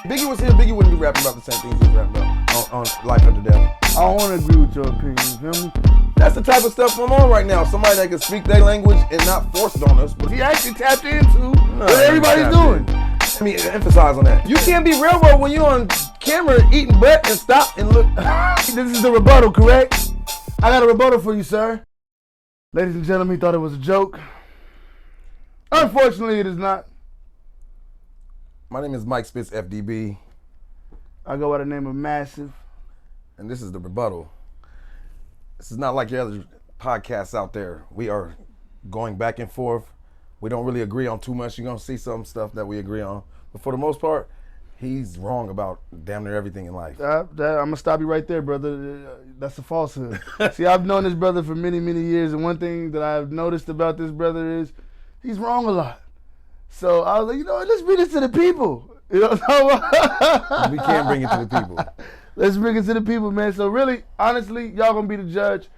Biggie was here, Biggie wouldn't be rapping about the same things he was rapping about on Life After Death. I don't want to agree with your opinion, you feel me? That's the type of stuff I'm on right now. Somebody that can speak their language and not force it on us. But He actually tapped into what everybody's doing. I mean, emphasize on that. You can't be railroad when you're on camera eating butt and stop and look. This is the rebuttal, correct? I got a rebuttal for you, sir. Ladies and gentlemen, he thought it was a joke. Unfortunately, it is not. My name is Mike Spitz, FDB. I go by the name of MassV. And this is the rebuttal. This is not like your other podcasts out there. We are going back and forth. We don't really agree on too much. You're going to see some stuff that we agree on. But for the most part, he's wrong about damn near everything in life. I'm going to stop you right there, brother. That's a falsehood. See, I've known this brother for many, many years, and one thing that I've noticed about this brother is he's wrong a lot. So I was like, you know what, let's bring this to the people. You know what We can't bring it to the people. Let's bring it to the people, man. So really, honestly, y'all going to be the judge.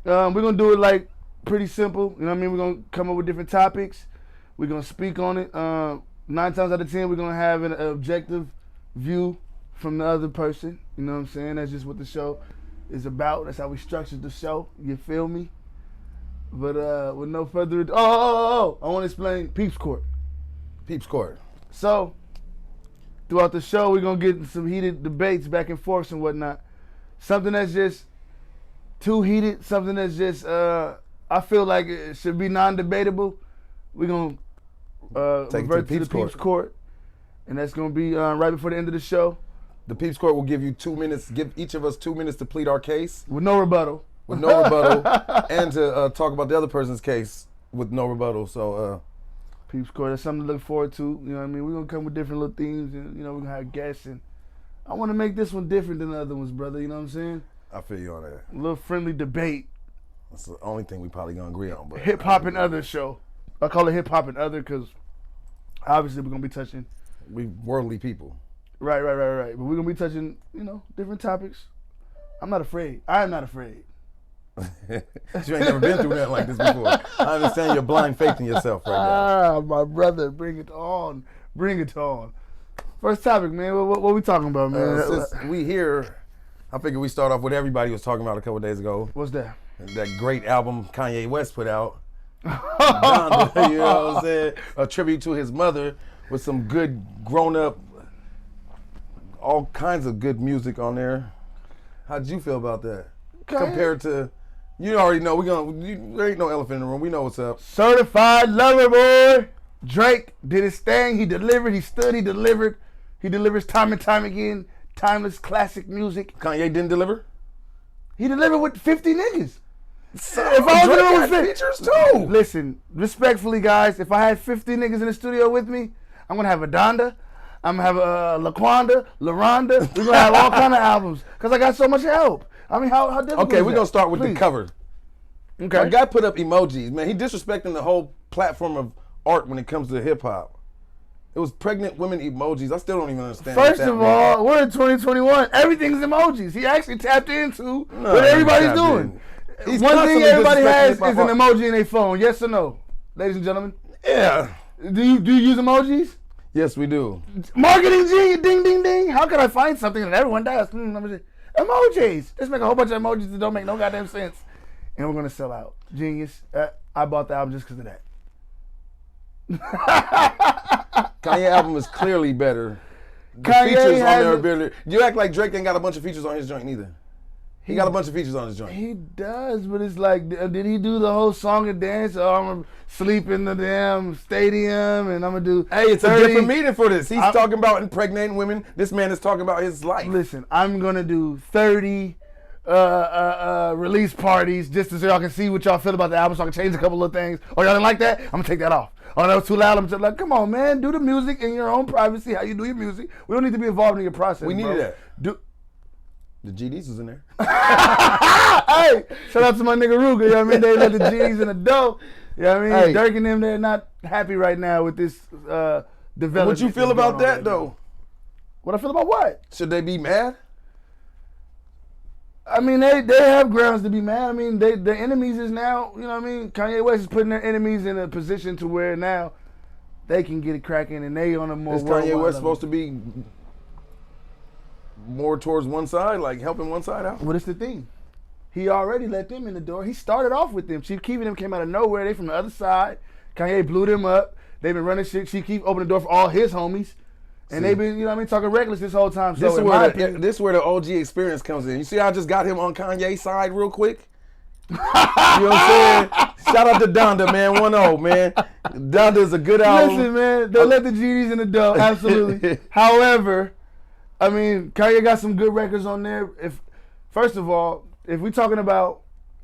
We're going to do it like pretty simple. You know what I mean? We're going to come up with different topics. We're going to speak on it. 9 times out of 10, we're going to have an objective view from the other person. You know what I'm saying? That's just what the show is about. That's how we structured the show. You feel me? But with no further ado, I want to explain Peeps Court. Peeps Court. So, throughout the show, we're going to get some heated debates back and forth and whatnot. Something that's just too heated, something that's just, I feel like it should be non-debatable. We're going to revert to the Peeps Court. And that's going to be right before the end of the show. The Peeps Court will give you 2 minutes, give each of us 2 minutes to plead our case. With no rebuttal. With no rebuttal. And to talk about the other person's case with no rebuttal. So, Peeps Court, that's something to look forward to. You know what I mean? We're going to come with different little themes and, you know, we're going to have guests. And I want to make this one different than the other ones, brother. You know what I'm saying? I feel you on that. A little friendly debate. That's the only thing we probably going to agree on. But Hip Hop and Other show. I call it Hip Hop and Other because obviously we're going to be touching. We worldly people. Right. But we're going to be touching, you know, different topics. I'm not afraid. I am not afraid. You ain't never been through nothing like this before. I understand your blind faith in yourself right now. My brother, bring it on. Bring it on. First topic, man. What we talking about, man? Since we here, I figure we start off with everybody was talking about a couple days ago. What's that? That great album Kanye West put out. Donda, you know what I'm saying? A tribute to his mother with some good grown-up, all kinds of good music on there. How'd you feel about that? Okay. Compared to, you already know, there ain't no elephant in the room. We know what's up. Certified lover boy. Drake did his thing. He delivered. He stood. He delivered. He delivers time and time again. Timeless classic music. Kanye didn't deliver? He delivered with 50 niggas. So if I was doing with features too. Listen, respectfully, guys, if I had 50 niggas in the studio with me, I'm gonna have a Donda. I'm gonna have a Laquanda, LaRonda. We're gonna have all kind of albums because I got so much help. I mean, how difficult Okay, is we're that? gonna start with Please. the cover. Okay. A guy put up emojis. Man, he disrespecting the whole platform of art when it comes to hip hop. It was pregnant women emojis. I still don't even understand. First of all, we're in 2021. Everything's emojis. He actually tapped into what everybody's doing. One thing everybody has is an emoji in their phone. Yes or no, ladies and gentlemen? Yeah. Do you use emojis? Yes, we do. Marketing genius, ding, ding, ding. How can I find something that everyone does? Emojis. Let's make a whole bunch of emojis that don't make no goddamn sense. And we're going to sell out. Genius. I bought the album just because of that. Kanye album is clearly better. The Kanye features on has there are better. You act like Drake ain't got a bunch of features on his joint neither. He got a bunch of features on his joint. He does, but it's like, did he do the whole song and dance? Oh, I'm going to sleep in the damn stadium and I'm going to do Hey, it's 30. a different meaning for this. He's talking about impregnating women. This man is talking about his life. Listen, I'm going to do 30 release parties just so y'all can see what y'all feel about the album so I can change a couple of things. Oh, y'all didn't like that? I'm going to take that off. Oh, that was too loud. I'm just like, come on, man. Do the music in your own privacy, how you do your music. We don't need to be involved in your process, We needed that. The GDs was in there. Hey, shout out to my nigga Ruger. You know what I mean? They let the G's in the dough. You know what I mean? Hey. Dirk and them, they're not happy right now with this development. What you feel about that, though? What I feel about what? Should they be mad? I mean, they have grounds to be mad. I mean, their enemies is now, you know what I mean? Kanye West is putting their enemies in a position to where now they can get it cracking and they on a more Is Kanye West supposed to be more towards one side, like helping one side out? What is the thing? He already let them in the door. He started off with them. Chief Keef and them came out of nowhere. They from the other side. Kanye blew them up. They've been running shit. Chief Keef opened the door for all his homies. And they've been, talking reckless this whole time. This So is where the OG experience comes in. You see how I just got him on Kanye's side real quick? You know what I'm saying? Shout out to Donda, man. 1-0, man. Donda is a good album. Listen, man. Don't let the GDs in the door. Absolutely. However, I mean, Kanye got some good records on there. First of all, if we're talking about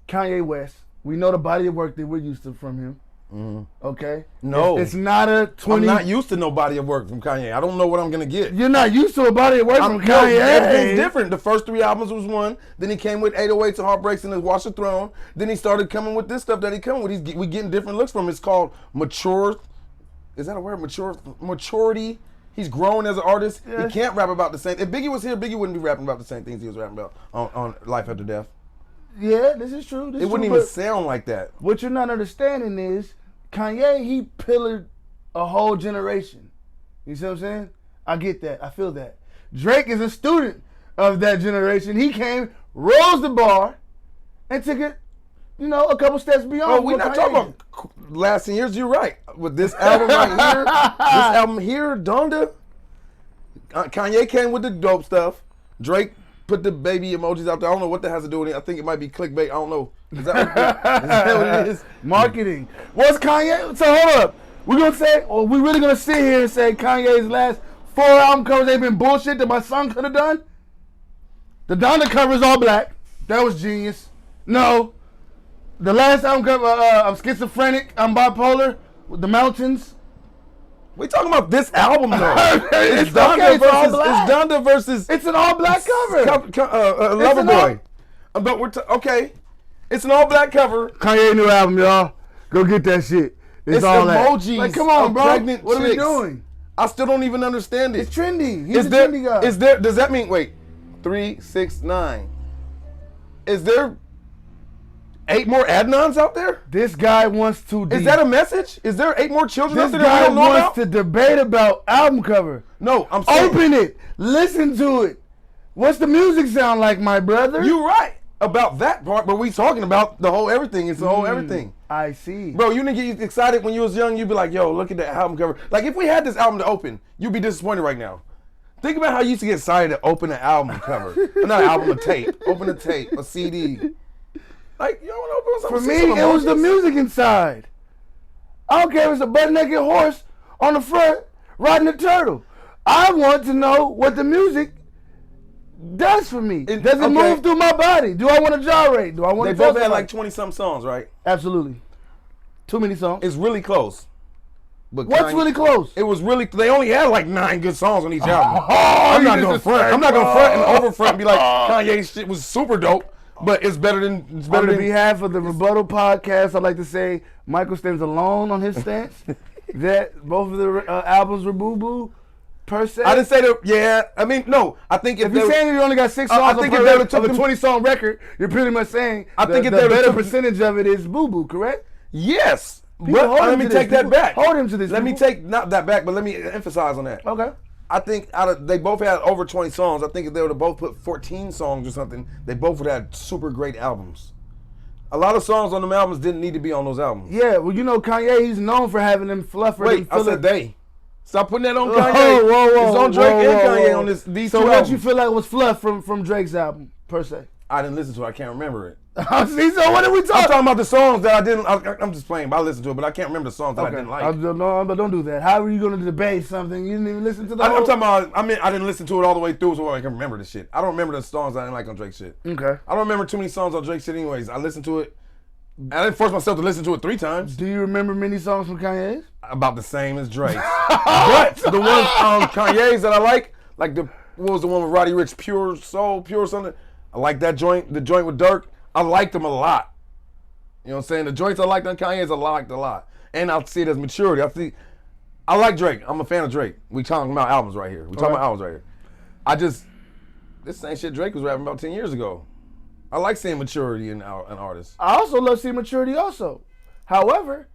Kanye West, we know the body of work that we're used to from him. Mm-hmm. Okay? No. It's not a 20... I'm not used to no body of work from Kanye. I don't know what I'm going to get. You're not used to a body of work from Kanye. Everything's different. The first 3 albums was one. Then he came with 808s and Heartbreaks and his Watch the Throne. Then he started coming with this stuff that he coming with. We getting different looks from him. It's called mature. Is that a word? Maturity. He's grown as an artist. Yes. He can't rap about the same. If Biggie was here, Biggie wouldn't be rapping about the same things he was rapping about on Life After Death. Yeah, this is true. It wouldn't even sound like that. What you're not understanding is Kanye, he pillared a whole generation. You see what I'm saying? I get that. I feel that. Drake is a student of that generation. He came, rose the bar, and took it, a couple steps beyond. Oh, we're not talking about lasting years. You're right. With this album right here, Donda, Kanye came with the dope stuff. Drake put the baby emojis out there. I don't know what that has to do with it. I think it might be clickbait. I don't know. Is that what it is? Marketing. What's Kanye? So hold up. We're going to say, or we really going to sit here and say Kanye's last 4 album covers ain't been bullshit that my son could have done? The Donda cover is all black. That was genius. No. The last album cover, I'm schizophrenic, I'm bipolar, with the mountains. We talking about this album though. It's Donda versus. It's Donda versus. It's an all black cover. Loverboy. But okay. It's an all black cover. Kanye new album, y'all. Go get that shit. It's all emojis. That. Like, come on, bro. What are we doing? I still don't even understand it. It's trendy. He's a trendy guy. Does that mean 3, 6, 9? Is there 8 more Adnans out there? This guy wants to. Is that a message? Is there 8 more children out there that we don't know about? This guy wants to debate about album cover. No, I'm saying. Open it. Listen to it. What's the music sound like, my brother? You're right about that part, but we talking about the whole everything. It's the whole everything. I see. Bro, you didn't get excited when you was young. You'd be like, yo, look at that album cover. Like, if we had this album to open, you'd be disappointed right now. Think about how you used to get excited to open an album cover. Not an album, a tape. Open a tape, a CD. Like, you don't want to open something. For me, it was the music inside. I don't care if it's a butt-naked horse on the front riding a turtle. I want to know what the music does for me. Does it move through my body? Do I want to gyrate? Do I want to? They both had like 20-something songs, right? Absolutely. Too many songs. It's really close. But what's really close? It was really. They only had like 9 good songs on each album. I'm not gonna front. I'm not gonna front and over front and be like Kanye's shit was super dope. But it's better than. On behalf of the Rebuttal podcast, I'd like to say Michael stands alone on his stance. That both of the albums were boo-boo, per se. I didn't say that. Yeah, I mean, no. I think if you're saying you only got 6 songs on a 20-song record, you're pretty much saying I think the better percentage of it is boo-boo, correct? Yes. But let me take that back. Hold him to this. Let me take not that back, but let me emphasize on that. Okay. I think they both had over 20 songs. I think if they would have both put 14 songs or something, they both would have had super great albums. A lot of songs on them albums didn't need to be on those albums. Yeah, well, Kanye, he's known for having them fluffer. Wait, I said they. Stop putting that on Kanye. Whoa. It's on Drake and Kanye on these two albums. So what you feel like was fluff from Drake's album, per se? I didn't listen to it. I can't remember it. See, so what are we talking? I'm talking about the songs that I didn't. I'm just playing. But I listened to it, but I can't remember the songs that I didn't like. No, but don't do that. How are you going to debate something you didn't even listen to? I'm talking about. I mean, I didn't listen to it all the way through, so I can remember the shit. I don't remember the songs I didn't like on Drake shit. Okay. I don't remember too many songs on Drake shit. Anyways, I listened to it. I didn't force myself to listen to it 3 times. Do you remember many songs from Kanye's? About the same as Drake's. But the ones on Kanye's that I like what was the one with Roddy Ricch, Pure Soul, Pure something. I like that joint. The joint with Dirk. I liked them a lot. You know what I'm saying? The joints I liked on Kanye's I liked a lot. And I see it as maturity. I like Drake. I'm a fan of Drake. We talking about albums right here. This same shit Drake was rapping about 10 years ago. I like seeing maturity in artists. I also love seeing maturity also. However,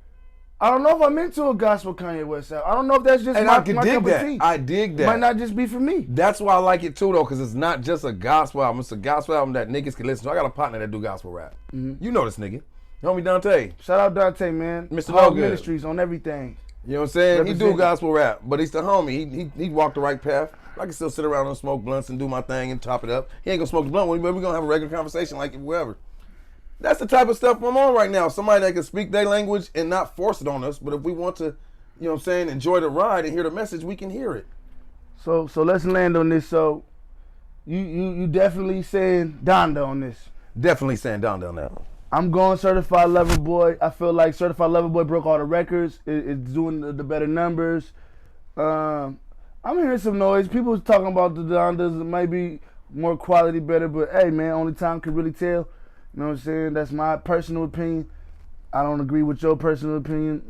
I don't know if I'm into a gospel Kanye West album. I don't know if that's just my cup of tea. I dig that. Might not just be for me. That's why I like it too, though, because it's not just a gospel album. It's a gospel album that niggas can listen to. I got a partner that do gospel rap. Mm-hmm. You know this nigga. Homie Dante. Shout out Dante, man. Mr. Hog No Good. Ministries on everything. You know what I'm saying? Represent. He do gospel rap, but he's the homie. He walked the right path. I can still sit around and smoke blunts and do my thing and top it up. He ain't gonna smoke the blunt with me, but we're gonna have a regular conversation like wherever. That's the type of stuff I'm on right now. Somebody that can speak their language and not force it on us. But if we want to, you know what I'm saying, enjoy the ride and hear the message, we can hear it. So let's land on this. So you definitely saying Donda on this. Definitely saying Donda on that one. I'm going Certified Lover Boy. I feel like Certified Lover Boy broke all the records. It's doing the better numbers. I'm hearing some noise. People talking about the Dondas. It might be more quality, better. But hey, man, only time can really tell. You know what I'm saying? That's my personal opinion. I don't agree with your personal opinion.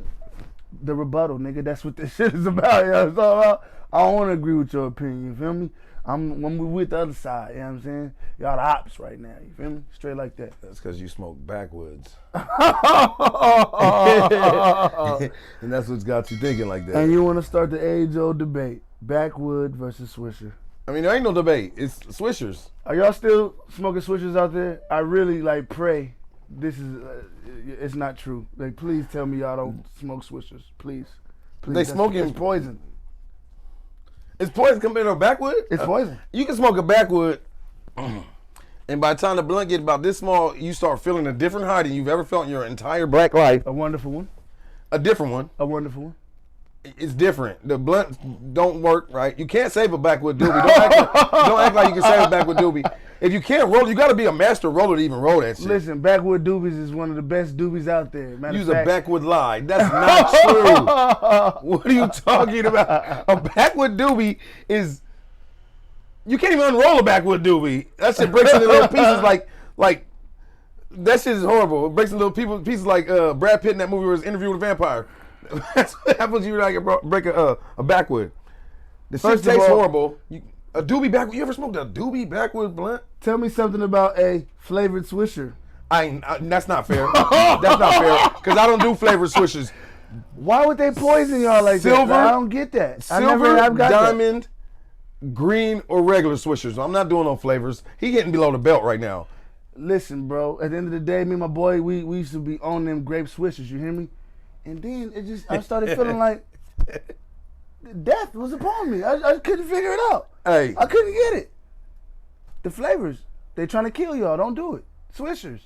The rebuttal, nigga. That's what this shit is about. You know what I'm talking about? I don't want to agree with your opinion. You feel me? I'm with the other side. You know what I'm saying? Y'all the ops right now. You feel me? Straight like that. That's because you smoke backwoods. And that's what's got you thinking like that. And you want to start the age-old debate. Backwood versus Swisher. I mean, there ain't no debate. It's Swishers. Are y'all still smoking Swishers out there? I really, pray this is, it's not true. Please tell me y'all don't smoke Swishers. Please. They smoking. It's poison. It's poison compared to a backwood? It's poison. You can smoke a backwood, and by the time the blunt gets about this small, you start feeling a different high than you've ever felt in your entire black life. A wonderful one. A different one. A wonderful one. It's different. The blunts don't work, right? You can't save a backwood doobie. Don't act like you can save a backwood doobie. If you can't roll, you got to be a master roller to even roll that shit. Listen, backwood doobies is one of the best doobies out there. Use a backwood lie. That's not true. What are you talking about? A backwood doobie is... You can't even unroll a backwood doobie. That shit breaks into little pieces like that shit is horrible. It breaks into little pieces like Brad Pitt in that movie where he was Interview with a Vampire. That's what happens when you break a backwood. The shit tastes horrible. A doobie backwood. You ever smoked a doobie backwood blunt? Tell me something about a flavored Swisher. That's not fair. That's not fair because I don't do flavored swishers. Why would they poison y'all like that? I don't get that. Silver, diamond, green, or regular swishers. I'm not doing no flavors. He getting below the belt right now. Listen, bro. At the end of the day, me and my boy, we used to be on them grape swishers. You hear me? And then I started feeling like death was upon me. I couldn't figure it out. Hey, I couldn't get it. The flavors, they trying to kill y'all. Don't do it. Swishers.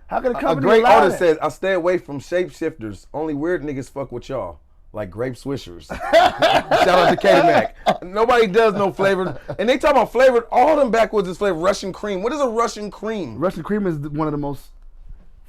How can a company A great allow artist that? says, I stay away from shapeshifters. Only weird niggas fuck with y'all. Like grape swishers. Shout out to K-Mac. Nobody does no flavored. And they talk about flavored. All them backwoods is flavored. Russian cream. What is a Russian cream? Russian cream is one of the most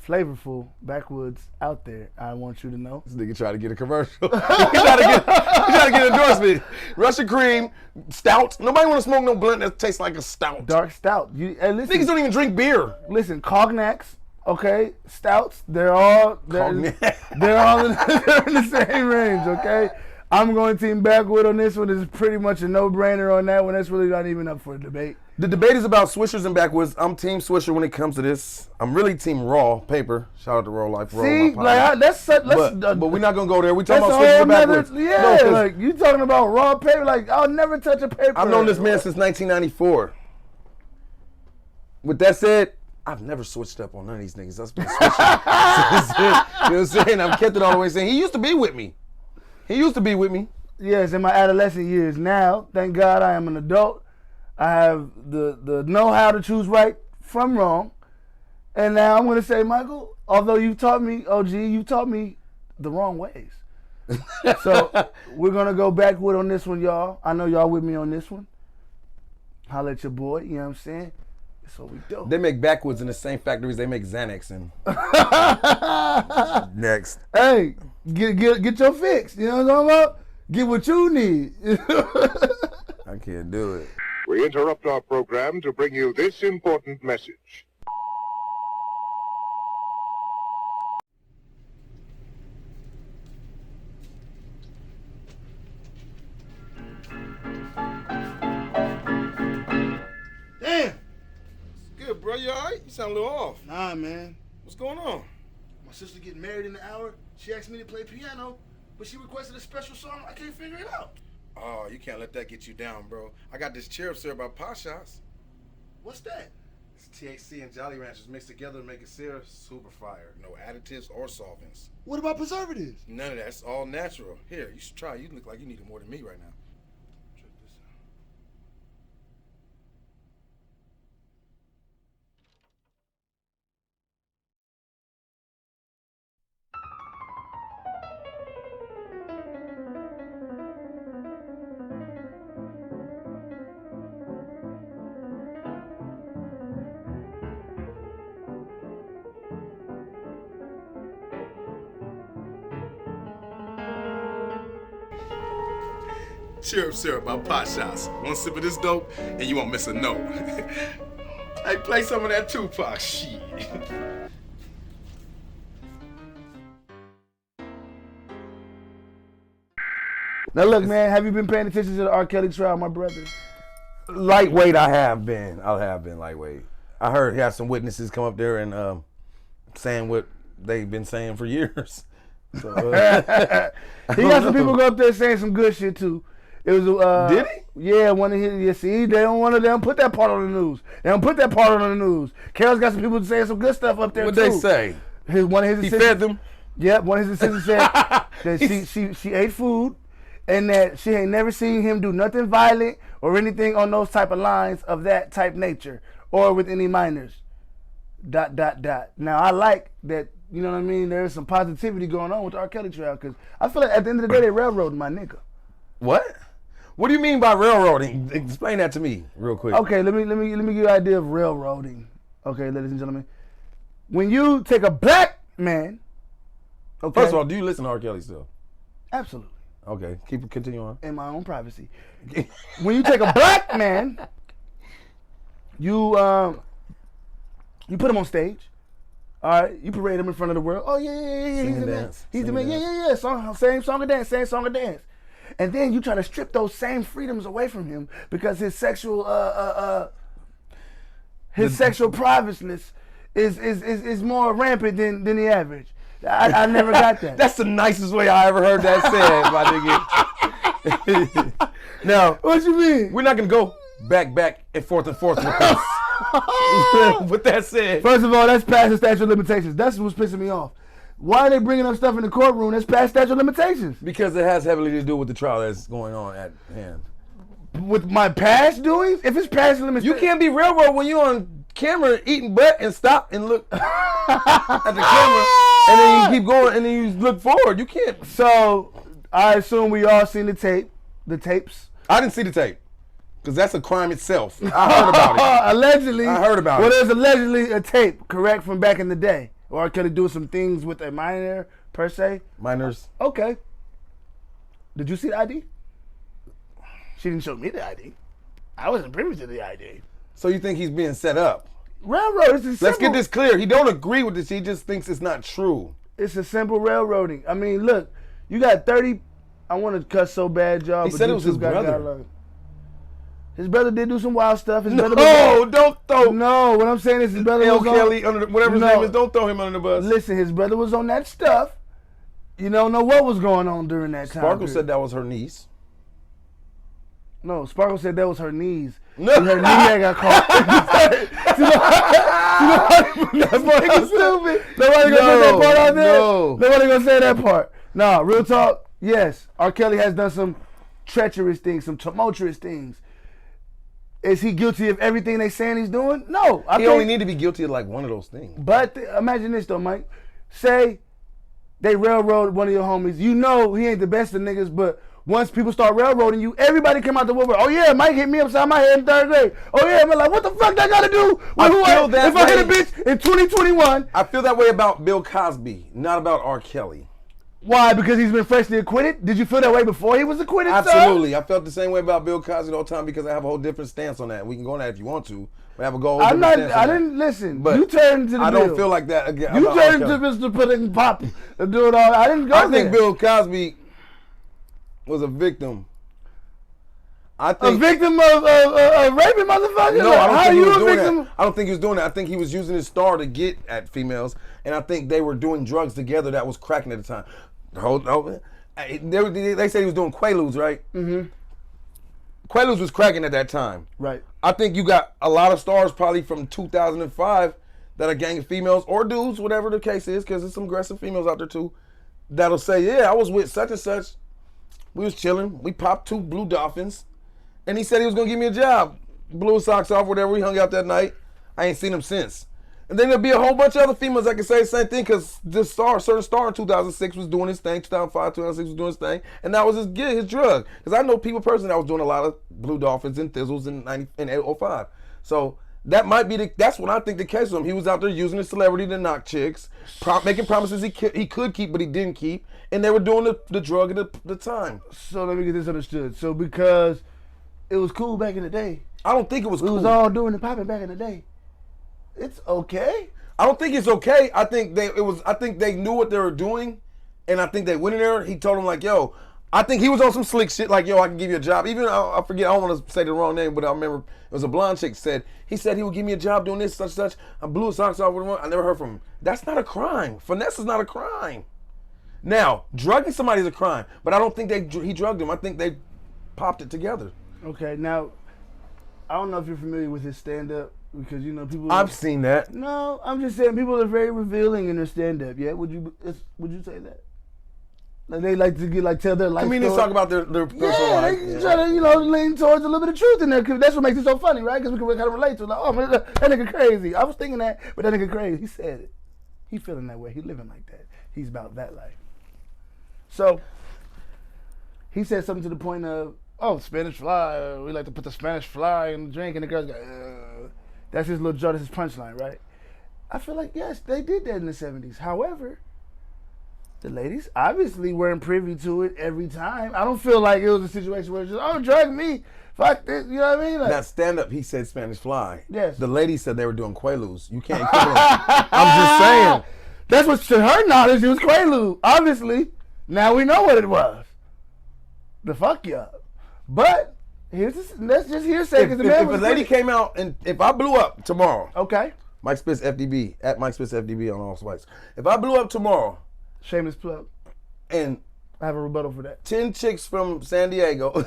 flavorful backwoods out there. I want you to know. This nigga trying to get a commercial. he trying to get endorsement. Russian cream, stout. Nobody want to smoke no blunt that tastes like a stout. Dark stout. Listen, niggas don't even drink beer. Listen, cognacs, okay, stouts. They're all they're all in the same range. Okay, I'm going team backwood on this one. It's pretty much a no-brainer on that one. That's really not even up for a debate. The debate is about swishers and backwoods. I'm team swisher when it comes to this. I'm really team raw paper. Shout out to Raw Life. See, but we're not gonna go there. We talking about swishers and backwoods. Yeah, like you talking about raw paper. Like I'll never touch a paper. I've known this man since 1994. With that said, I've never switched up on none of these niggas. I've been switching. You know what I'm saying? I've kept it all the way saying he used to be with me. Yes, in my adolescent years. Now, thank God I am an adult. I have the know-how to choose right from wrong. And now I'm going to say, Michael, although you taught me, OG, you taught me the wrong ways. So we're going to go backwood on this one, y'all. I know y'all with me on this one. Holla at your boy, you know what I'm saying? That's what we do. They make backwoods in the same factories they make Xanax in. Next. Hey, get your fix. You know what I'm talking about? Get what you need. I can't do it. We interrupt our program to bring you this important message. Damn. Good, bro. You all right? You sound a little off. Nah, man. What's going on? My sister getting married in an hour. She asked me to play piano, but she requested a special song. I can't figure it out. Oh, you can't let that get you down, bro. I got this cherub syrup by Pot Shots. What's that? It's THC and Jolly Ranchers mixed together to make it syrup super fire. No additives or solvents. What about preservatives? None of that. It's all natural. Here, you should try. You look like you need it more than me right now. Check this out. Cherub syrup by Pot Shots. One sip of this dope, and you won't miss a note. Hey, play some of that Tupac shit. Now look, man, have you been paying attention to the R.Kelly trial, my brother? Lightweight, I have been lightweight. I heard he had some witnesses come up there and saying what they've been saying for years. So, he got some people go up there saying some good shit too. It was did he? Yeah, one of his. You see, they don't put that part on the news. They don't put that part on the news. Carol's got some people saying some good stuff up there What'd too. they say? One of his He assistants, fed them? Yep, one of his assistants said that she ate food and that she ain't never seen him do nothing violent or anything on those type of lines of that type nature or with any minors. ... Now I like that, you know what I mean, there's some positivity going on with the R.Kelly trial because I feel like at the end of the day they railroading my nigga. What? What do you mean by railroading? Explain that to me real quick. Okay, let me give you an idea of railroading. Okay, ladies and gentlemen. When you take a black man, okay. First of all, do you listen to R. Kelly still? Absolutely. Okay, continue on. In my own privacy. When you take a black man, you put him on stage. All right, you parade him in front of the world. Oh yeah, he's the man. He's the man. Yeah. Same song and dance. And then you try to strip those same freedoms away from him because his sexual privateness is more rampant than the average. I never got that. That's the nicest way I ever heard that said, my nigga. Now, what you mean? we're not gonna go back and forth with this. With that said, First of all, that's past the statute of limitations. That's what's pissing me off. Why are they bringing up stuff in the courtroom that's past statute of limitations? because it has heavily to do with the trial that's going on at hand. With my past doings? If it's past limitations, You can't be railroad when you're on camera eating butt and stop and look at the camera and then you keep going and then you look forward. You can't. So I assume we all seen the tapes. I didn't see the tape because that's a crime itself. I heard about it. Allegedly. I heard about it. Well, there's allegedly a tape, correct, from back in the day. Or could it do some things with a minor, per se? Minors. Okay. Did you see the ID? She didn't show me the ID. I wasn't privy to the ID. So you think he's being set up? Railroad, it's a simple. Let's get this clear. He don't agree with this. He just thinks it's not true. It's a simple railroading. I mean, look, you got 30. I want to cuss so bad, y'all. He but said it was his YouTube got brother. guidelines. His brother did do some wild stuff. His brother Don't throw No, what I'm saying is his brother was Kelly under whatever his name is. Don't throw him under the bus. Listen, his brother was on that stuff. You don't know what was going on during that time. Sparkle period. said that was her niece. No, Sparkle said that was her knees. No. And her knee had got caught. That's fucking stupid. Nobody gonna put that part on there? No. Nobody gonna say that part. Nah, real talk, yes. R. Kelly has done some treacherous things, some tumultuous things. Is he guilty of everything they saying he's doing? No. He only need to be guilty of like one of those things. But imagine this though, Mike. Say they railroad one of your homies. You know he ain't the best of niggas, but once people start railroading you, everybody come out the woodwork. Oh yeah, Mike hit me upside my head in 3rd grade. Oh yeah, man, like what the fuck that got to do with who I, if I hit a bitch in 2021? I feel that way about Bill Cosby, not about R. Kelly. Why? Because he's been freshly acquitted? Did you feel that way before he was acquitted? Absolutely. Sir? I felt the same way about Bill Cosby the whole time because I have a whole different stance on that. We can go on that if you want to. We have a whole I'm different not. stance on I that. didn't listen. But you turned to the I Bill. don't feel like that again. You about R. turned to Kelly. Mr. Pudding Pop and do it all. I didn't go I there. think Bill Cosby was a victim I think a victim of raping motherfuckers? No, like, I don't how think he you was a doing victim? that. I don't think he was doing that. I think he was using his star to get at females, and I think they were doing drugs together that was cracking at the time. They said he was doing Quaaludes, right? Mm-hmm. Quaaludes was cracking at that time. Right. I think you got a lot of stars probably from 2005 that are gang of females or dudes, whatever the case is, because there's some aggressive females out there too, that'll say, yeah, I was with such and such. We was chilling. We popped 2 blue dolphins. And he said he was going to give me a job. Blew his socks off, whatever. We hung out that night. I ain't seen him since. And then there'll be a whole bunch of other females that can say the same thing because this certain star in 2006 was doing his thing. 2005, 2006 was doing his thing. And that was his gig, his drug. Because I know people personally that was doing a lot of blue dolphins and thizzles in 05. So that might be that's what I think the case with him. He was out there using his celebrity to knock chicks, making promises he could keep, but he didn't keep. And they were doing the drug at the time. So let me get this understood. So because it was cool back in the day. I don't think it was cool. We was all doing the popping back in the day. It's okay. I don't think it's okay. I think they knew what they were doing, and I think they went in there. He told them like, "Yo," I think he was on some slick shit like, "Yo, I can give you a job." Even I forget. I don't want to say the wrong name, but I remember it was a blonde chick he said he would give me a job doing this such. I blew his socks off with him. I never heard from him. That's not a crime. Finesse is not a crime. Now, drugging somebody is a crime, but I don't think he drugged him. I think they popped it together. Okay, now I don't know if you're familiar with his stand-up because people. I've seen that. No, I'm just saying people are very revealing in their stand-up. Yeah, would you say that? Like they like to tell their life. Comedians story. talk about their personal life. They try to lean towards a little bit of truth in there because that's what makes it so funny, right? Because we can kind of relate to it. Like, oh man, that nigga crazy. I was thinking that, but that nigga crazy. He said it. He feeling that way. He living like that. He's about that life. So he said something to the point of, "Oh, Spanish fly. We like to put the Spanish fly in the drink," and the girls go, That's his little joke. That's his punchline, right? I feel like yes, they did that in the 70s. However, the ladies obviously weren't privy to it every time. I don't feel like it was a situation where it's just, drug me, fuck this, you know what I mean? Like, that stand-up, he said Spanish fly. Yes. The lady said they were doing Quaaludes. You can't kill them. I'm just saying. That's what, to her knowledge, it was Quaalude. Obviously, now we know what it was. The fuck you up. But, let's just hearsay. If a lady came out, and if I blew up tomorrow. Okay. Mike Spitz FDB, at Mike Spitz FDB on all swipes. If I blew up tomorrow. Shameless plug. And I have a rebuttal for that. 10 chicks from San Diego.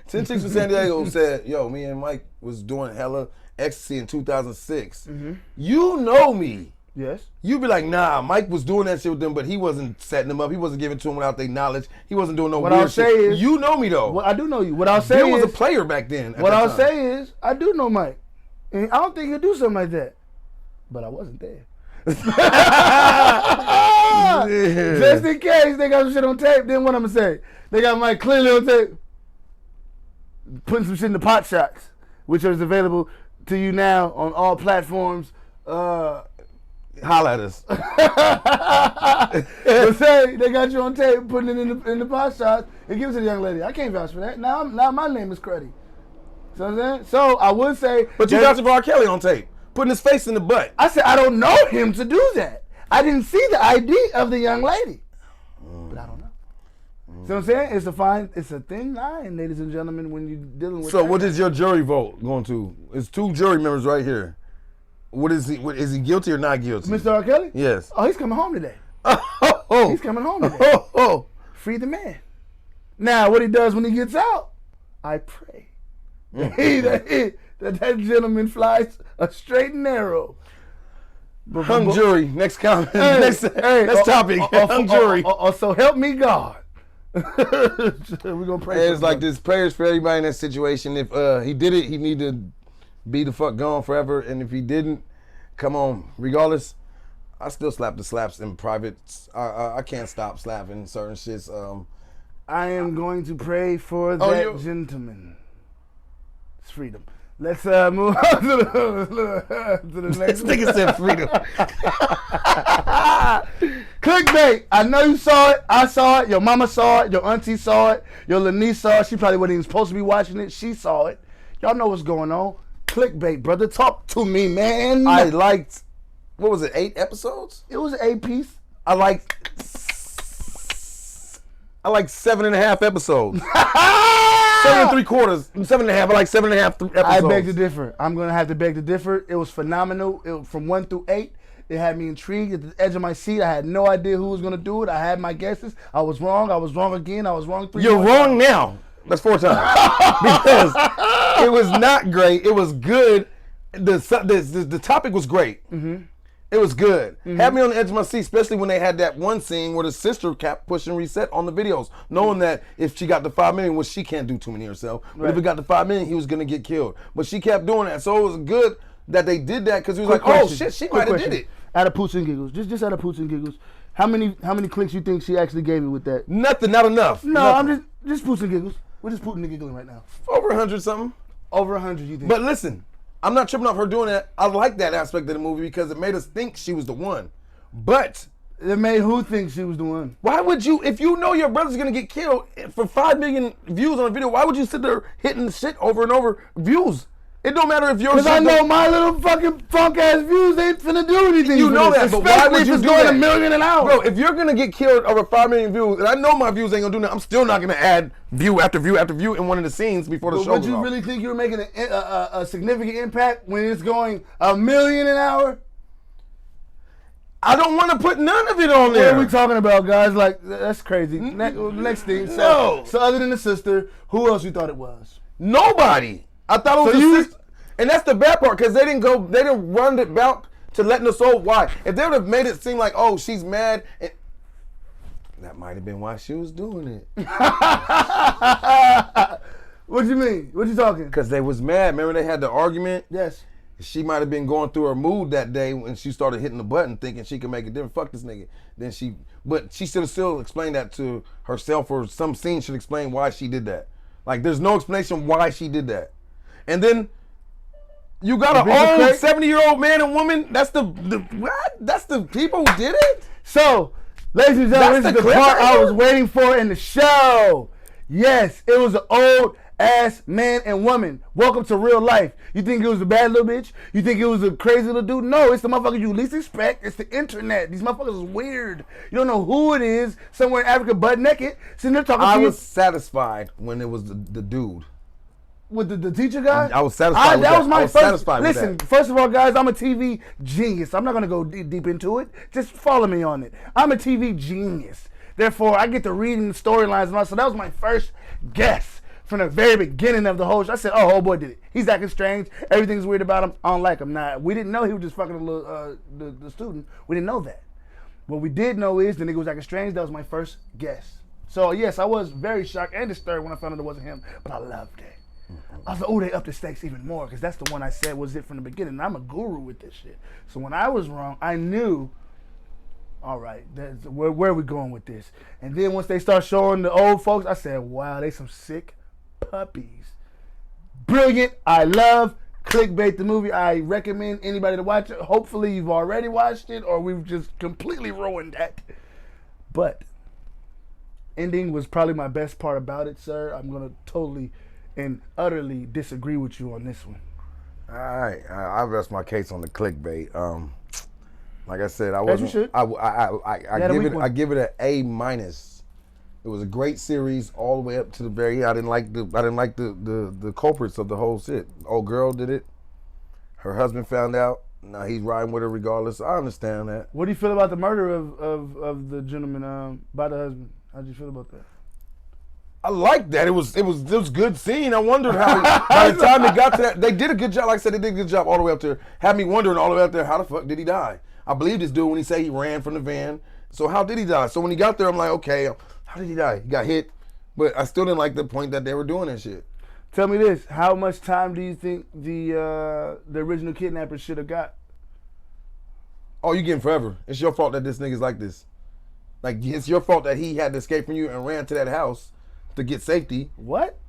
10 chicks from San Diego said, yo, me and Mike was doing hella ecstasy in 2006. Mm-hmm. You know me. Yes. You'd be like, nah, Mike was doing that shit with them, but he wasn't setting them up. He wasn't giving it to them without their knowledge. He wasn't doing no weird shit. What I'll say is, you know me though. Well, I do know you. What I'll say Bill is, was a player back then. What I'll say is, I do know Mike. And I don't think he'll do something like that. But I wasn't there. Just in case they got some shit on tape, then what I'm gonna say? They got Mike clearly on tape putting some shit in the pot shots, which is available to you now on all platforms. Holla at us. But say they got you on tape putting it in the pot shots and give it to the young lady. I can't vouch for that. Now my name is Cruddy. So I'm saying? So I would say, but you got R.Kelly on tape. Putting his face in the butt. I said, I don't know him to do that. I didn't see the ID of the young lady. But I don't know. So I'm saying? It's a thin line, ladies and gentlemen, when you're dealing with So what is your jury vote going to? It's 2 jury members right here. What is he? Is he guilty or not guilty? Mr. R. Kelly? Yes. Oh, he's coming home today. He's coming home today. Free the man. Now, what he does when he gets out, I pray that gentleman flies a straight and narrow. Hung jury. Next comment. Next topic. Hung jury. So help me God. We're gonna pray. It's like this. Prayers for everybody in that situation. If he did it, he need to be the fuck gone forever. And if he didn't, come on. Regardless, I still slap the slaps in private. I can't stop slapping certain shits. I am going to pray for that gentleman. It's freedom. Let's move on to the next. This nigga said freedom. Clickbait. I know you saw it. I saw it. Your mama saw it. Your auntie saw it. Your little niece saw it. She probably wasn't even supposed to be watching it. She saw it. Y'all know what's going on. Clickbait, brother. Talk to me, man. I liked, what was it, 8 episodes? It was an 8-piece. I liked 7.5 episodes. 7.5 7.75, 7.5. I like 7.5 episodes. I beg to differ. I'm gonna have to beg to differ. It was phenomenal. From 1 through 8. It had me intrigued at the edge of my seat. I had no idea who was going to do it. I had my guesses. I was wrong. I was wrong again. I was wrong 3 You're more wrong times. now. That's 4 times. Because it was not great. It was good. The topic was great. Mm-hmm. It was good. Mm-hmm. Had me on the edge of my seat, especially when they had that one scene where the sister kept pushing reset on the videos, knowing that if she got to 5 million, well, she can't do too many herself. But if it got to 5 million, he was going to get killed. But she kept doing that. So it was good that they did that because he was like, oh shit, she might have did it. Out of poots and giggles, just out of poots and giggles, how many clicks you think she actually gave me with that? Nothing, not enough. No, Nothing. I'm just poots and giggles. We're just pooting and giggling right now. Over 100 something. Over 100, you think? But listen, I'm not tripping off her doing that. I like that aspect of the movie because it made us think she was the one. But it made who think she was the one? Why would you, if you know your brother's gonna get killed for 5 million views on a video, why would you sit there hitting shit over and over views? It don't matter if you're. Because I know my little fucking funk ass views ain't finna do anything. You know that, but why would you do that? $1 million an hour. Bro, if you're gonna get killed over 5 million views, and I know my views ain't gonna do that, I'm still not gonna add view after view after view in one of the scenes before the show. Would you really think you're making a significant impact when it's going $1 million an hour? I don't want to put none of it on there. What are we talking about, guys? Like, that's crazy. Next thing. So other than the sister, who else you thought it was? Nobody. I thought it was the sister. And that's the bad part, because they didn't run it back to letting us know why. If they would have made it seem like, oh, she's mad, that might have been why she was doing it. What you mean? What you talking? Because they was mad. Remember they had the argument? Yes. She might have been going through her mood that day when she started hitting the button, thinking she could make a difference. Fuck this nigga. But she should have still explained that to herself, or some scene should explain why she did that. Like, there's no explanation why she did that. And then you got an old 70-year-old man and woman. That's the what? That's the people who did it. So, ladies and gentlemen, this is the part I was waiting for in the show. Yes, it was an old ass man and woman. Welcome to real life. You think it was a bad little bitch? You think it was a crazy little dude? No, it's the motherfucker you least expect. It's the internet. These motherfuckers is weird. You don't know who it is. Somewhere in Africa, butt naked, sitting there talking to you. I was satisfied when it was the dude. With the teacher guy? I was satisfied with that. That was my first. Listen, first of all, guys, I'm a TV genius. I'm not going to go deep into it. Just follow me on it. I'm a TV genius. Therefore, I get to reading the storylines and all. So that was my first guess from the very beginning of the whole show. I said, oh boy did it. He's acting strange. Everything's weird about him. I don't like him. Now, we didn't know he was just fucking the student. We didn't know that. What we did know is the nigga was acting strange. That was my first guess. So, yes, I was very shocked and disturbed when I found out it wasn't him. But I loved it. I was like, oh, they upped the stakes even more, because that's the one I said was it from the beginning. And I'm a guru with this shit. So when I was wrong, I knew, all right, where are we going with this? And then once they start showing the old folks, I said, wow, they some sick puppies. Brilliant. I love Clickbait the movie. I recommend anybody to watch it. Hopefully you've already watched it, or we've just completely ruined that. But ending was probably my best part about it, sir. I'm going to totally and utterly disagree with you on this one. All right, I rest my case on the clickbait. Like I said, I wasn't. As you should. I give it an A-. It was a great series all the way up to the very. I didn't like the culprits of the whole shit. Old girl did it. Her husband found out. Now he's riding with her regardless. I understand that. What do you feel about the murder of the gentleman by the husband? How do you feel about that? I liked that. It was good scene. I wondered how by the time they got to that, they did a good job. Like I said, they did a good job all the way up there. Had me wondering all the way up there, how the fuck did he die? I believe this dude when he said he ran from the van. So how did he die? So when he got there, I'm like, okay, how did he die? He got hit, but I still didn't like the point that they were doing that shit. Tell me this: how much time do you think the original kidnapper should have got? Oh, you getting forever. It's your fault that this nigga's like this. Like, it's your fault that he had to escape from you and ran to that house to get safety. What?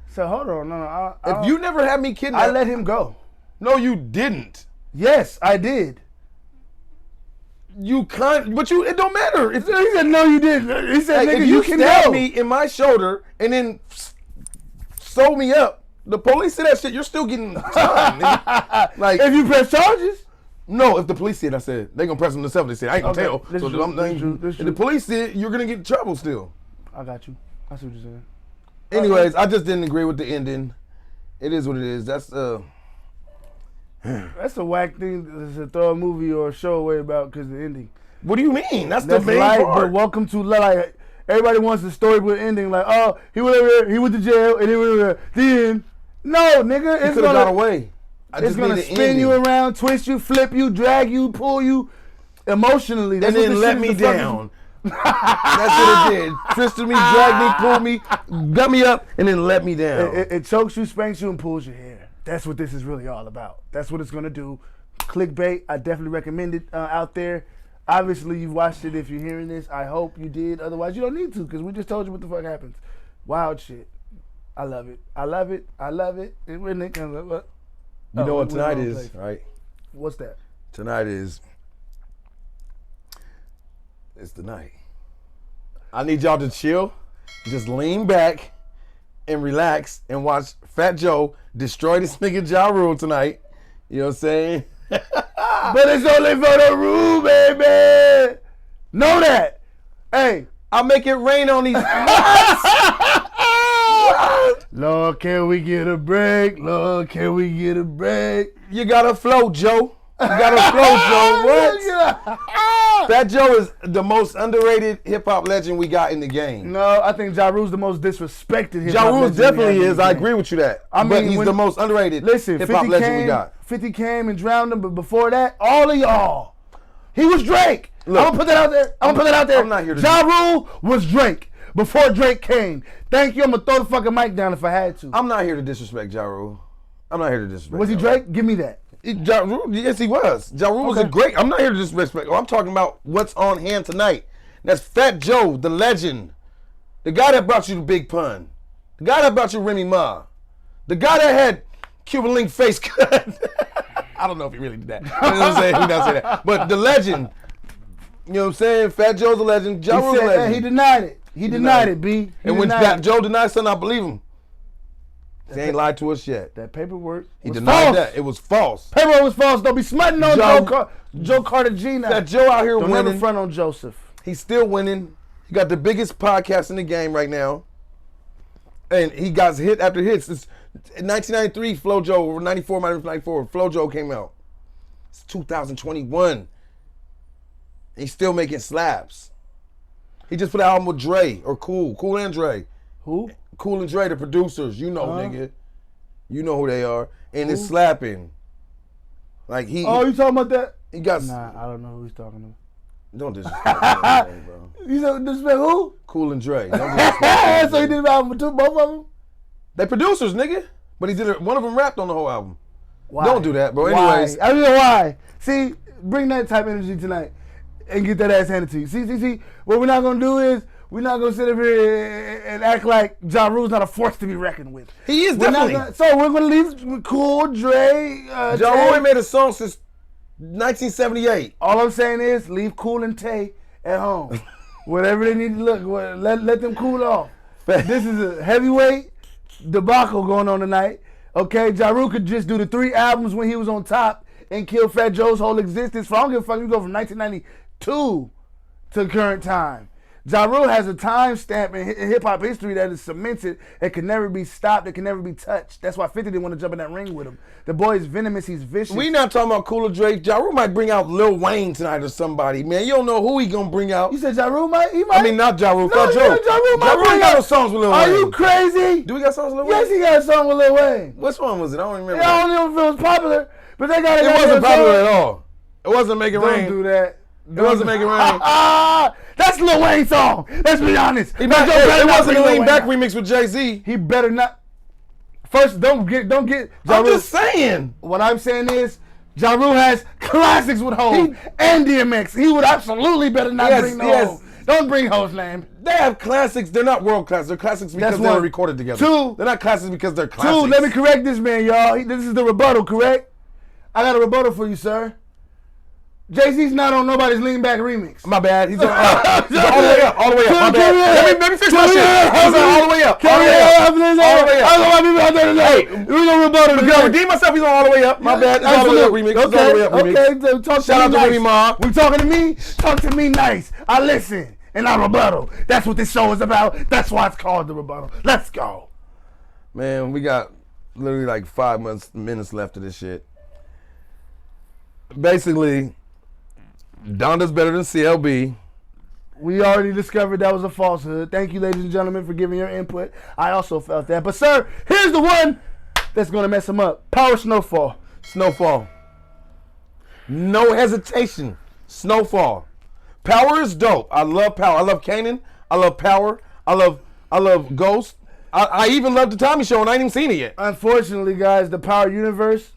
So hold on, no. If you never had me kidnapped, I let him go. No, you didn't. Yes, I did. You can't, but it don't matter. He said no, you didn't. He said, like, nigga, if you can stab go. me in my shoulder and then sew me up, the police see that shit, you're still getting time, nigga. Like, if you press charges. No, if the police see it, I said they gonna press them themselves. They said I ain't gonna tell. This So true. if the police see it, you're gonna get in trouble still. I got you. I see what you're saying. Anyways, I just didn't agree with the ending. It is what it is. That's a whack thing to throw a movie or a show away about because of the ending. What do you mean? That's That's the main life, part. but welcome to life. Everybody wants the storybook ending, like, oh, he went over there, he went to jail, and he went over there. The end. No, nigga, He it's could have gonna got away. it's gonna spin you around, twist you, flip you, drag you, pull you emotionally. And then let me down. That's what it did. Twisted me, dragged me, pulled me, got me up, and then let me down. It chokes you, spanks you, and pulls your hair. That's what this is really all about. That's what it's gonna do. Clickbait. I definitely recommend it out there. Obviously, you've watched it if you're hearing this. I hope you did. Otherwise, you don't need to because we just told you what the fuck happens. Wild shit. I love it. I love it. I love it. And when it comes up, You know what tonight is, right? What's that? Tonight is, it's the night. I need y'all to chill, just lean back and relax and watch Fat Joe destroy this nigga Ja Rule tonight. You know what I'm saying? But it's only for the rule, baby. Know that. Hey, I'll make it rain on these. Lord, can we get a break? Lord, can we get a break? You gotta flow, Joe. You gotta flow, Joe. What? Fat Joe is the most underrated hip hop legend we got in the game. No, I think Ja Rule's the most disrespected hip hop Ja Rule legend definitely we have in is. the I game. agree with you that. I mean, but he's when- the most underrated Listen, hip hop 50 legend we came, got. 50 came and drowned him, but before that, all of y'all, he was Drake. Look, I'm gonna put that out there. I'm gonna put that out there. I'm not here to Ja Rule was Drake before Drake came. Thank you. I'm gonna throw the fucking mic down if I had to. I'm not here to disrespect Ja Rule. I'm not here to disrespect. Was he Ja Drake? Give me that. Ja Rule, yes, he was. Ja Rule was a Okay. great. I'm not here to disrespect. I'm talking about what's on hand tonight. That's Fat Joe, the legend, the guy that brought you the Big Pun, the guy that brought you Remy Ma, the guy that had Cuban Link face cut. I don't know if he really did that. You know what I'm saying? He doesn't say that. But the legend. You know what I'm saying? Fat Joe's a legend. Ja He Rule's a said, legend. he denied it. He denied it, B. He And when denied Fat it. Joe denies something, I believe him. He ain't lied to us yet. That paperwork He was denied false. that. It was false. Paperwork was false. Don't be smutting on Joe- Joe Cartagena. Fat Joe out here Don't winning. ever front on Joseph. He's still winning. He got the biggest podcast in the game right now. And he got hit after hits. It's 1993, FloJo, or 94, might have been 94, FloJo came out. It's 2021. He's still making slaps. He just put an album with Dre, or Cool and Dre. Who? Cool and Dre, the producers. You know, Uh-huh. nigga. You know who they are. And it's slapping. Like he Oh, you talking about that? he got Nah, I don't know who he's talking to. don't disrespect me, bro. You said disrespect who? Cool and Dre. Don't disrespect So he did an album with both of them? They producers, nigga. But he did it. One of them rapped on the whole album. Why? Don't do that, bro. Why? Anyways, I don't know why. See, bring that type of energy tonight and get that ass handed to you. See. What we're not gonna do is we're not gonna sit up here and act like Ja Rule's not a force to be reckoned with. he is We're not definitely. so we're gonna leave with Cool, Dre, Ja Tay. Rule ain't made a song since 1978. All I'm saying is leave Cool and Tay at home. Whatever they need to look, let them cool off. This is a heavyweight debacle going on tonight. Okay, Ja Rule could just do the 3 albums when he was on top and kill Fat Joe's whole existence. For I don't give a fuck, you go from 1992 to current time. Ja Rule has a time stamp in hip hop history that is cemented. It can never be stopped. It can never be touched. That's why 50 didn't want to jump in that ring with him. The boy is venomous. He's vicious. We not talking about Cool or Dre. Ja Rule might bring out Lil Wayne tonight or somebody, man. You don't know who he gonna bring out. You said Ja Rule might? He might. I mean, not Ja Rule. No, Fat Joe. Ja Rule might Ja Rule bring ain't got out- no songs with Lil Wayne. Are you crazy? Do we got songs with Lil Yes, Wayne? he got a song with Lil Wayne. Which one was it? I don't remember. I don't know if it was popular, but they got It wasn't popular at all. It wasn't Make It Don't Rain. do that. It wasn't Make It Rain. That's Lil Wayne's song. Let's be honest. It Fat Joe better wasn't not the bring Lil Lean Wayne Back out. remix with Jay-Z. He better not. First, don't get. Ja I'm Rule- just saying. What I'm saying is, Ja Rule has classics with Hov and DMX. He would absolutely better not Yes, bring no yes. Hov. Don't bring Hov's name. They have classics. They're not world classics. They're classics because That's they were one. recorded together. 2. They're not classics because they're classics. 2, let me correct this man, y'all. This is the rebuttal, correct? I got a rebuttal for you, sir. Jay-Z's not on nobody's Lean Back remix. My bad. He's on all the way up. All the way up. My Carry bad. on. Let me fix my shit. He's on all the way up. All the Carry way up. on. All the way up. I don't know why people out there tonight. We're gonna rebuttal Because I redeem myself, he's on all the way up. My bad. It's all the way up remix. It's all the way up remix. Okay, so talk Shout to out me to nice. Remy Ma. We talking to me? Talk to me nice. I listen. and I rebuttal. That's what this show is about. That's why it's called The Rebuttal. Let's go. Man, we got literally like 5 minutes left of this shit. Basically, Donda's better than CLB. We already discovered that was a falsehood. Thank you, ladies and gentlemen, for giving your input. I also felt that. But, sir, here's the one that's going to mess him up. Power SnowFall. SnowFall. No hesitation. SnowFall. Power is dope. I love Power. I love Kanan. I love Power. I love Ghost. I even love the Tommy Show, and I ain't even seen it yet. Unfortunately, guys, the Power universe.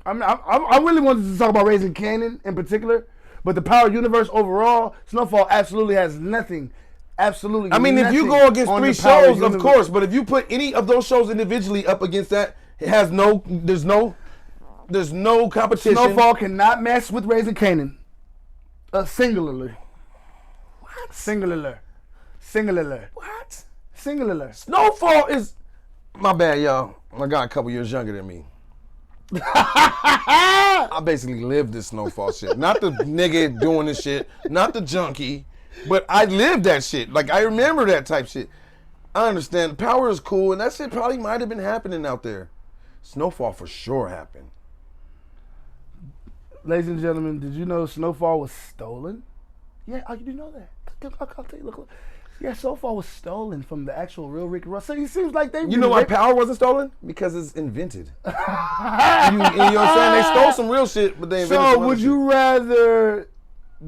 I really wanted to talk about Raising Kanan in particular, but the Power universe overall, SnowFall absolutely has nothing. Absolutely. I mean, if you go against 3 shows, of course, but if you put any of those shows individually up against that, it has there's no competition. SnowFall cannot mess with Raising Kanan. Singularly. What? Singular. What? Singular. SnowFall is, my bad, y'all. My guy a couple years younger than me. I basically lived this SnowFall shit. Not the nigga doing this shit, not the junkie, but I lived that shit. Like, I remember that type shit. I understand. Power is cool, and that shit probably might have been happening out there. SnowFall for sure happened. Ladies and gentlemen, did you know SnowFall was stolen? Yeah, you didn't know that. I'll tell you, look. Yeah, SnowFall was stolen from the actual real Rick Ross. So it seems like they... You know why Power wasn't stolen? Because it's invented. you know what I'm saying? They stole some real shit, but they invented some So would shit. you rather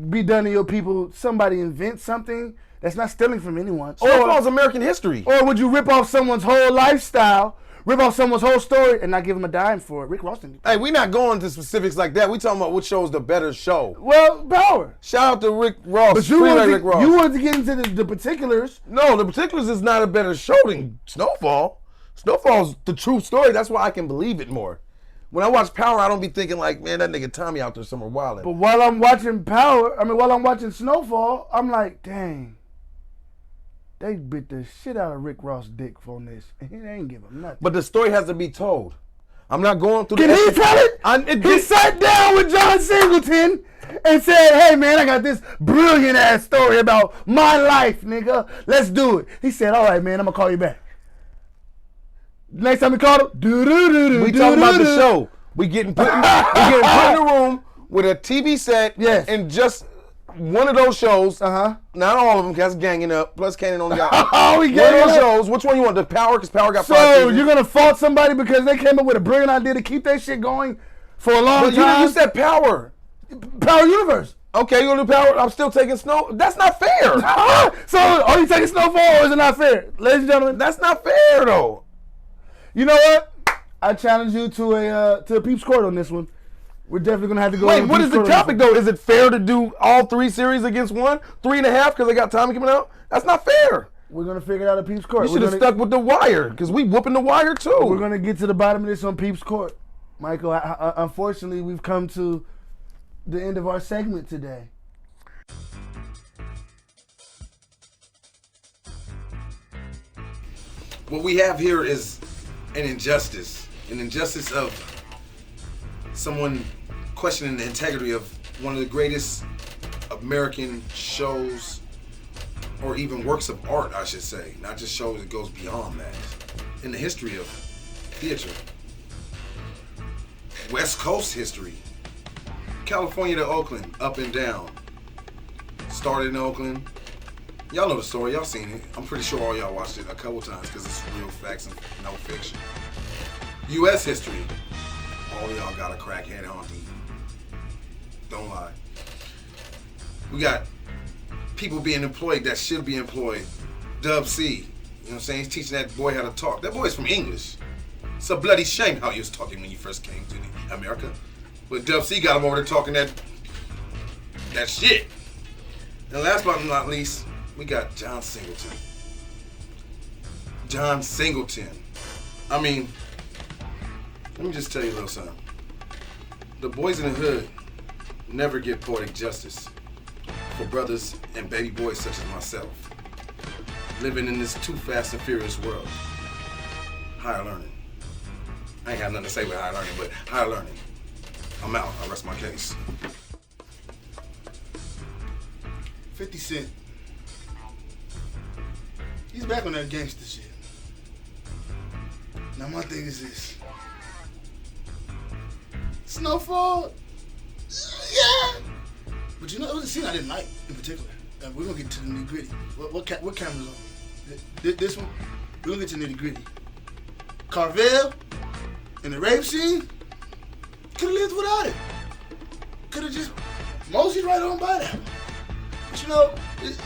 be done to your people, somebody invent something that's not stealing from anyone? SnowFall's American history. Or would you rip off someone's whole lifestyle, rip off someone's whole story, and not give them a dime for it? Rick Ross didn't. Hey, we not going to specifics like that. We talking about what show's the better show. Well, Power. Shout out to Rick Ross. But you Rick Ross. wanted to get into the particulars. No, the particulars is not a better show than SnowFall. SnowFall's the true story. That's why I can believe it more. When I watch Power, I don't be thinking like, man, that nigga Tommy out there somewhere wilding. But while I'm watching while I'm watching SnowFall, I'm like, dang. They bit the shit out of Rick Ross' dick on this, and he ain't give him nothing. But the story has to be told. I'm not going through Can he tell it? He sat down with John Singleton and said, hey, man, I got this brilliant-ass story about my life, nigga. Let's do it. He said, all right, man, I'm going to call you back. Next time he called him, we talking about the show. We getting put in a room with a TV set and just one of those shows. Not all of them, because that's ganging up. Plus, Kanan only got one of those shows. Which one you want? The Power? Because Power got 5 So seasons. you're going to fault somebody because they came up with a brilliant idea to keep that shit going for a long time? You said Power. Power Universe. Okay, you gonna do Power? I'm still taking Snow. That's not fair. So are you taking SnowFall or is it not fair? Ladies and gentlemen, that's not fair though. You know what? I challenge you to a Peeps Court on this one. We're definitely gonna have to go. Wait, what is the topic though? Is it fair to do all 3 series against 1? 3.5 because they got Tommy coming out? That's not fair. We're gonna figure it out at Peeps Court. You should have stuck with The Wire because we whooping The Wire too. We're gonna get to the bottom of this on Peeps Court, Michael. Unfortunately, we've come to the end of our segment today. What we have here is an injustice of someone questioning the integrity of one of the greatest American shows, or even works of art, I should say. Not just shows, it goes beyond that. In the history of theater. West Coast history. California to Oakland, up and down. Started in Oakland. Y'all know the story, y'all seen it. I'm pretty sure all y'all watched it a couple times because it's real facts and no fiction. U.S. history. All y'all got a crackhead auntie. Don't lie. We got people being employed that should be employed. Dub C, you know what I'm saying? He's teaching that boy how to talk. That boy's from English. It's a bloody shame how he was talking when you first came to America. But Dub C got him over there talking that shit. And last but not least, we got John Singleton. John Singleton. I mean, let me just tell you a little something. The boys in the hood never get poetic justice for brothers and baby boys such as myself, living in this too fast and furious world. Higher learning. I ain't have nothing to say with higher learning, but higher learning. I'm out. I rest my case. 50 Cent He's back on that gangster shit. Now my thing is this. SnowFall, yeah. But you know, it was a scene I didn't like in particular. We're gonna get to the nitty gritty. What camera's on? This one? We're gonna get to the nitty gritty. Carvel in the rape scene could have lived without it. Could have just moseyed right on by that. But you know,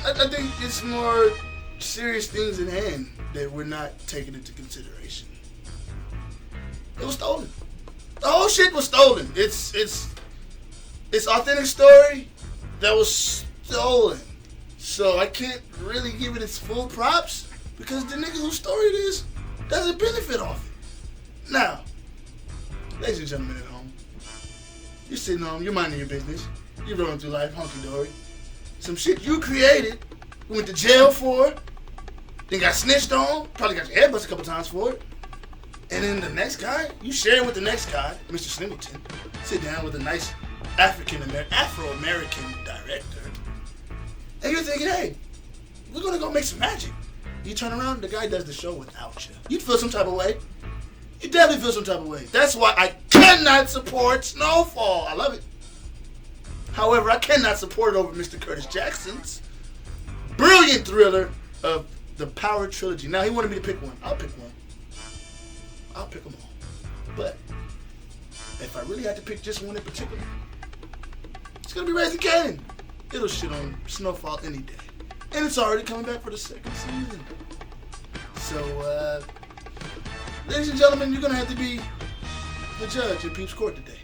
I think it's more serious things in hand that we're not taking into consideration. It was stolen. The whole shit was stolen. It's authentic story that was stolen. So I can't really give it its full props because the nigga whose story it is doesn't benefit off it. Now, ladies and gentlemen at home, you're sitting home, you're minding your business, you're rolling through life hunky-dory. Some shit you created, you went to jail for it, then got snitched on, probably got your head busted a couple times for it. And then the next guy, you share with the next guy, Mr. Slimington, sit down with a nice Afro-American director, and you're thinking, hey, we're gonna go make some magic. You turn around, the guy does the show without you. You'd feel some type of way. You definitely feel some type of way. That's why I cannot support SnowFall. I love it. However, I cannot support it over Mr. Curtis Jackson's brilliant thriller of the Power Trilogy. Now, he wanted me to pick one. I'll pick one. I'll pick them all. But if I really had to pick just one in particular, it's going to be Raising Cannon. It'll shit on SnowFall any day. And it's already coming back for the second season. So, ladies and gentlemen, you're going to have to be the judge in Peeps Court today.